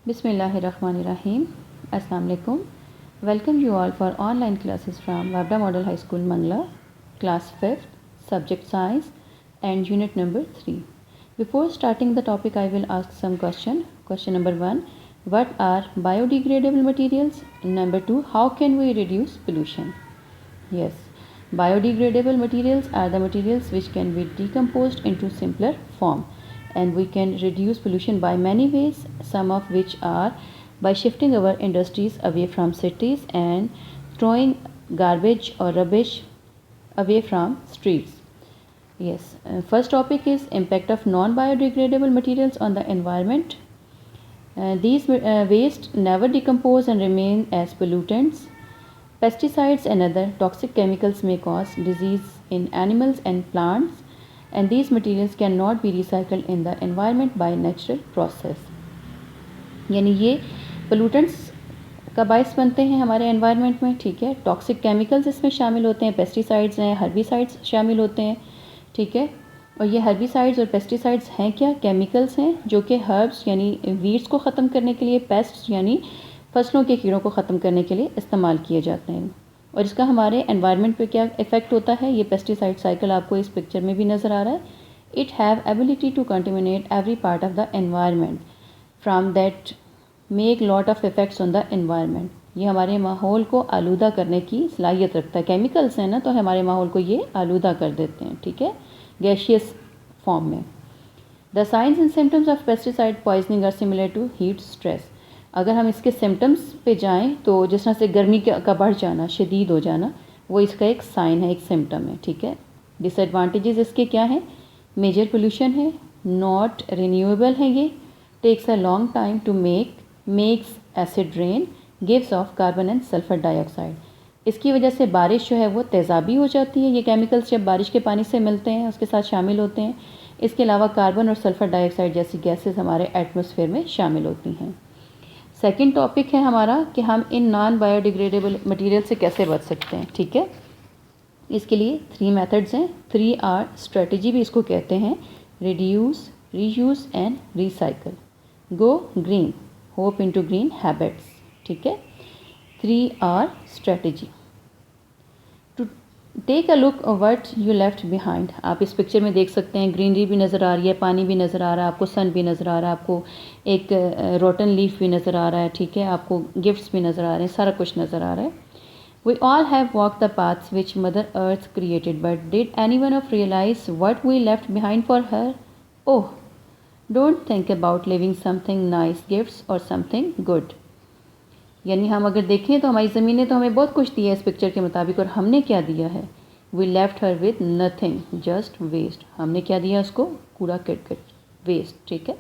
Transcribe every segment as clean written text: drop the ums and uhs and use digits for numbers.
Bismillahirrahmanirrahim. Assalamu alaikum. Welcome you all for online classes from Wabda Model High School, Mangla, class 5th, subject science and unit number 3. Before starting the topic, I will ask some question. Question number 1, what are biodegradable materials? Number 2, how can we reduce pollution? Yes, biodegradable materials are the materials which can be decomposed into simpler form, and we can reduce pollution by many ways, some of which are by shifting our industries away from cities and throwing garbage or rubbish away from streets. Yes, first topic is impact of non-biodegradable materials on the environment. These waste never decompose and remain as pollutants. Pesticides and other toxic chemicals may cause disease in animals and plants, and these materials cannot be recycled in the environment by natural process. यानी ये pollutants का बायस बनते हैं हमारे environment में, ठीक है. Toxic chemicals इसमें शामिल होते हैं, पेस्टिसाइड्स हैं, हर्बिसाइड्स शामिल होते हैं, ठीक है. और ये हर्बिसाइड्स और पेस्टिसाइड्स हैं क्या? केमिकल्स हैं जो कि हर्ब्स यानी वीड्स को ख़त्म करने के लिए, पेस्ट्स यानी फसलों के कीड़ों को ख़त्म करने के लिए इस्तेमाल किए जाते हैं. और इसका हमारे एनवायरनमेंट पे क्या इफ़ेक्ट होता है, ये पेस्टिसाइड साइकिल आपको इस पिक्चर में भी नज़र आ रहा है. It have ability to contaminate every part of the environment from that make lot of effects on the environment. ये हमारे माहौल को आलूदा करने की सलाहियत रखता है. केमिकल्स हैं ना, तो हमारे माहौल को ये आलूदा कर देते हैं, ठीक है, गैशियस फॉर्म में. The signs and symptoms of pesticide poisoning are similar to heat stress. अगर हम इसके सिम्टम्स पे जाएं तो जिस तरह से गर्मी का बढ़ जाना, शदीद हो जाना, वो इसका एक साइन है, एक सिम्टम है, ठीक है. डिसएडवांटेजेस इसके क्या हैं? मेजर पोल्यूशन है, नॉट रिन्यूएबल है, ये takes a long time to makes acid rain, gives off carbon and sulphur dioxide. इसकी वजह से बारिश जो है वो तेज़ाबी हो जाती है. ये केमिकल्स जब बारिश के पानी से मिलते हैं उसके साथ शामिल होते हैं. इसके अलावा कार्बन और सल्फर डाइऑक्साइड जैसी गैसेस हमारे एटमॉस्फेयर में शामिल होती हैं. सेकंड टॉपिक है हमारा कि हम इन नॉन बायोडिग्रेडेबल मटेरियल से कैसे बच सकते हैं, ठीक है. इसके लिए 3 मेथड्स हैं. 3R स्ट्रेटजी भी इसको कहते हैं. Reduce, reuse and recycle. Go green, hope into green habits, ठीक है. 3R strategy. To take a look what you left behind. आप इस पिक्चर में देख सकते हैं ग्रीनरी भी नज़र आ रही है, पानी भी नज़र आ रहा है, आपको सन भी नज़र आ रहा है, आपको एक रोटन लीफ भी नज़र आ रहा है, ठीक है, आपको गिफ्ट्स भी नज़र आ रहे हैं, सारा कुछ नज़र आ रहा है. We all have walk the paths which mother earth created, but did any one of realise what we left behind for her? Oh, don't think about living something nice gifts और समथिंग गुड. यानी हम अगर देखें तो हमारी ज़मीन ने तो हमें बहुत कुछ दिया है इस पिक्चर के मुताबिक, और हमने क्या दिया है? We left her with nothing, just waste. हमने क्या दिया उसको? कूड़ा करकट, वेस्ट, ठीक है.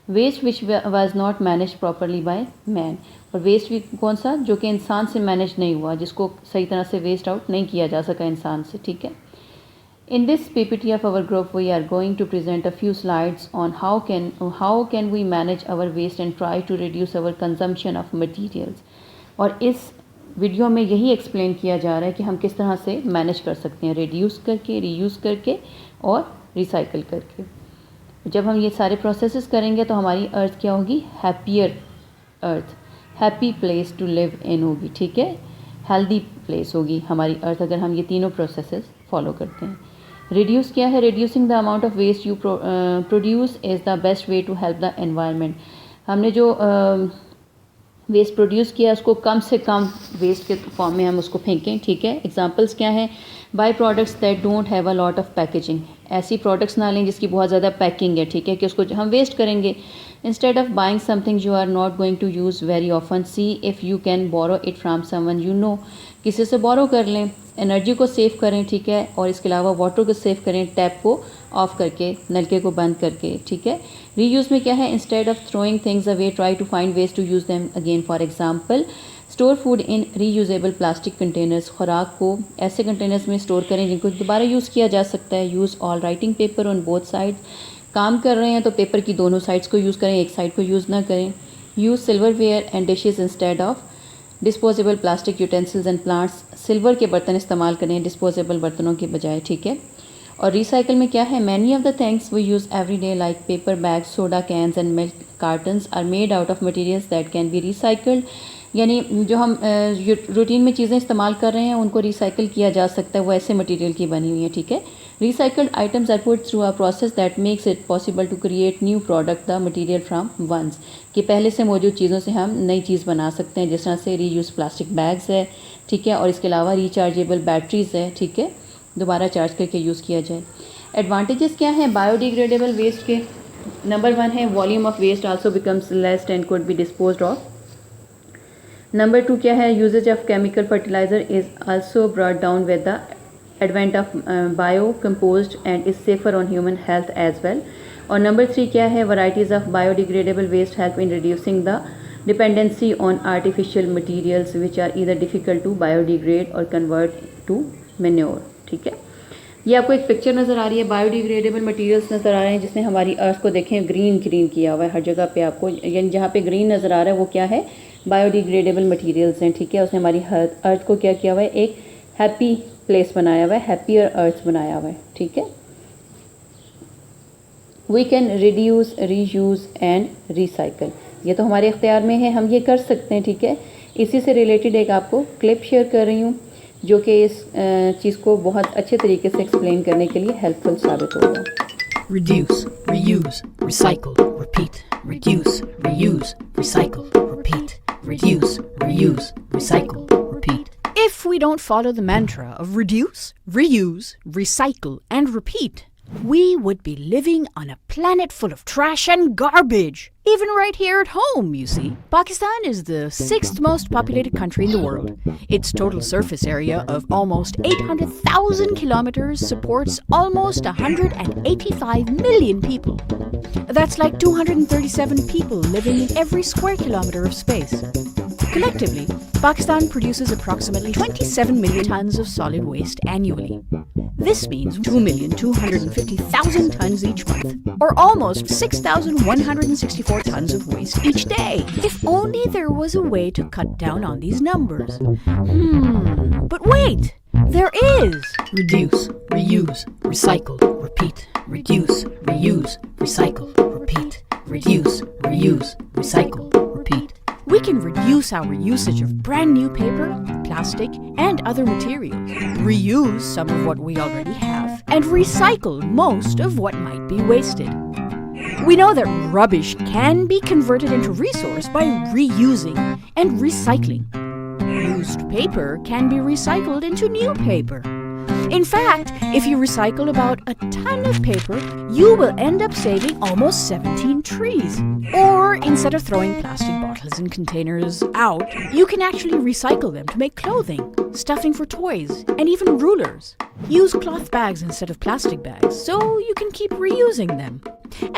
Waste which was not manage properly by man. और वेस्ट भी कौन सा? जो कि इंसान से मैनेज नहीं हुआ, जिसको सही तरह से वेस्ट आउट नहीं किया जा सका इंसान से, ठीक है. In this PPT of our group, we are going to present a few slides on how can we manage our waste and try to reduce our consumption of materials. और इस वीडियो में यही एक्सप्लेन किया जा रहा है कि हम किस तरह से मैनेज कर सकते हैं, रिड्यूस करके, रीयूज़ करके और रिसाइकल करके. जब हम ये सारे प्रोसेसेस करेंगे तो हमारी अर्थ क्या होगी? Happier earth, happy place to live in होगी, ठीक है. हेल्दी प्लेस होगी हमारी अर्थ अगर हम ये तीनों प्रोसेसेस फॉलो करते हैं. रिड्यूस क्या है? Reducing the amount of waste you produce is the best way to help the environment. हमने जो वेस्ट प्रोड्यूस किया उसको कम से कम वेस्ट के फॉर्म में हम उसको फेंकें, ठीक है. एग्जांपल्स क्या हैं? Buy products that don't have a lot of packaging. ऐसी प्रोडक्ट्स ना लें जिसकी बहुत ज़्यादा पैकिंग है, ठीक है, कि उसको हम वेस्ट करेंगे. Instead of buying something you are not going to use very often, see if you can borrow it from someone you know. किसी से बोरो कर लें. एनर्जी को सेव करें, ठीक है, और इसके अलावा वाटर को सेव करें, टैप को ऑफ करके, नलके को बंद करके, ठीक है. रीयूज़ में क्या है? Instead of throwing things away, try to find ways to use them again. For example, store food in reusable plastic containers. खुराक को ऐसे कंटेनर्स में स्टोर करें जिनको दोबारा यूज़ किया जा सकता है. Use all writing paper on both sides. काम कर रहे हैं तो पेपर की दोनों साइड्स को यूज़ करें, एक साइड को यूज़ ना करें. Use silverware and dishes instead of disposable plastic utensils and plants. Silver के बर्तन इस्तेमाल करें डिस्पोजेबल बर्तनों के बजाय, ठीक है. और रिसाइकल में क्या है, many of the things we use every day like paper bags, soda cans and milk cartons are made out of materials that can be recycled. यानी जो हम रूटीन में चीज़ें इस्तेमाल कर रहे हैं उनको रिसाइकिल किया जा सकता है, वो ऐसे मटेरियल की बनी हुई है, ठीक है। Recycled items are put through a process that makes it possible to create new product the material from once, कि पहले से मौजूद चीज़ों से हम नई चीज़ बना सकते हैं, जिस तरह से रीयूज प्लास्टिक बैग्स है, ठीक है, और इसके अलावा रिचार्जेबल बैटरीज है, ठीक है, दोबारा चार्ज करके यूज़ किया जाए। एडवांटेजेस क्या हैं बायोडिग्रेडेबल वेस्ट के? नंबर 1 है volume of waste also becomes less and could be disposed of. Number 2 क्या है, usages of chemical fertilizer is also brought down with the advent of bio composed and is safer on human health as well. और number 3 क्या है, varieties of biodegradable waste help in reducing the dependency on artificial materials which are either difficult to biodegrade or convert to manure, ठीक है। ये आपको एक picture नज़र आ रही है, बायोडिग्रेडेबल मटेरियल्स नज़र आ रहे हैं, जिसने हमारी अर्थ को देखें ग्रीन ग्रीन किया हुआ है हर जगह पे आपको, यानी जहाँ पे ग्रीन नज़र आ रहा है वो क्या है, बायोडिग्रेडेबल मटेरियल्स हैं, ठीक है। उसने हमारी अर्थ को क्या किया हुआ है, एक हैप्पी प्लेस बनाया हुआ है, हैप्पियर अर्थ बनाया हुआ है, ठीक है। We can reduce, reuse and recycle, ये तो हमारे इख्तियार में है, हम ये कर सकते हैं, ठीक है। इसी से रिलेटेड एक आपको क्लिप शेयर कर रही हूँ जो कि इस चीज़ को बहुत अच्छे तरीके से एक्सप्लेन करने के लिए हेल्पफुल साबित होगा। Reduce, reuse, recycle, repeat. Reduce, reuse, recycle, repeat. Reduce, reuse, recycle, repeat. If we don't follow the mantra of reduce, reuse, recycle, and repeat, we would be living on a planet full of trash and garbage. Even right here at home, you see. Pakistan is the 6th most populated country in the world. Its total surface area of almost 800,000 kilometers supports almost 185 million people. That's like 237 people living in every square kilometer of space. Collectively, Pakistan produces approximately 27 million tons of solid waste annually. This means 2,250,000 tons each month, or almost 6,164 tons of waste each day. If only there was a way to cut down on these numbers. But wait! There is! Reduce, reuse, recycle, repeat. Reduce, reuse, recycle, repeat. Reduce, reuse, recycle, repeat. We can reduce our usage of brand new paper, plastic, and other materials, reuse some of what we already have, and recycle most of what might be wasted. We know that rubbish can be converted into resource by reusing and recycling. Used paper can be recycled into new paper. In fact, if you recycle about a ton of paper, you will end up saving almost 17 trees. Or instead of throwing plastic bottles and containers out, you can actually recycle them to make clothing, stuffing for toys, and even rulers. Use cloth bags instead of plastic bags so you can keep reusing them.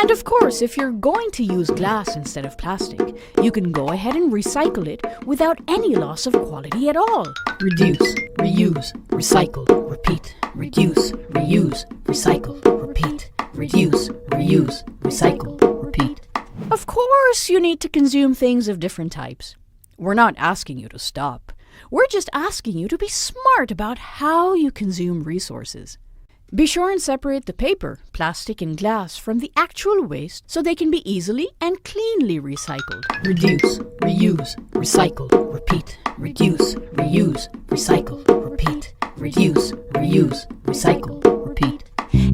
And of course, if you're going to use glass instead of plastic, you can go ahead and recycle it without any loss of quality at all. Reduce, reuse, recycle, repeat. Reduce, reuse, recycle, repeat. Reduce, reuse, recycle, repeat. Of course, you need to consume things of different types. We're not asking you to stop. We're just asking you to be smart about how you consume resources. Be sure and separate the paper, plastic, and glass from the actual waste so they can be easily and cleanly recycled. Reduce, reuse, recycle, repeat. Reduce, reuse, recycle, repeat. Reduce, reuse, recycle, repeat.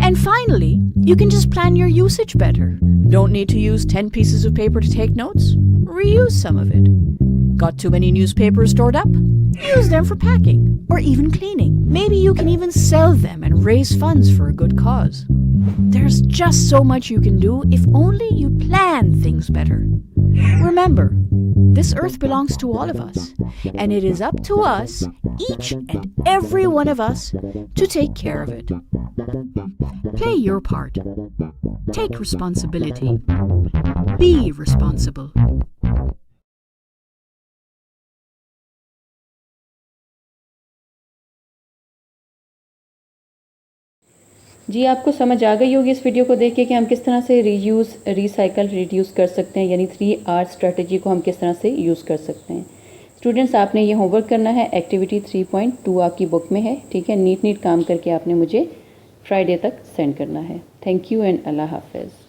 And finally, you can just plan your usage better. Don't need to use 10 pieces of paper to take notes? Reuse some of it. Got too many newspapers stored up? Use them for packing or even cleaning. Maybe you can even sell them and raise funds for a good cause. There's just so much you can do if only you plan things better. Remember, this earth belongs to all of us, and it is up to us, each and every one of us, to take care of it. Play your part. Take responsibility. Be responsible. जी, आपको समझ आ गई होगी इस video को देख के कि हम किस तरह से रीयूज़, रिसाइकल, रिड्यूस कर सकते हैं, यानी 3R स्ट्रेटजी को हम किस तरह से यूज़ कर सकते हैं। स्टूडेंट्स, आपने ये होमवर्क करना है, एक्टिविटी 3.2 आपकी बुक में है, ठीक है। नीट काम करके आपने मुझे फ्राइडे तक सेंड करना है। थैंक यू एंड अल्लाह हाफिज़।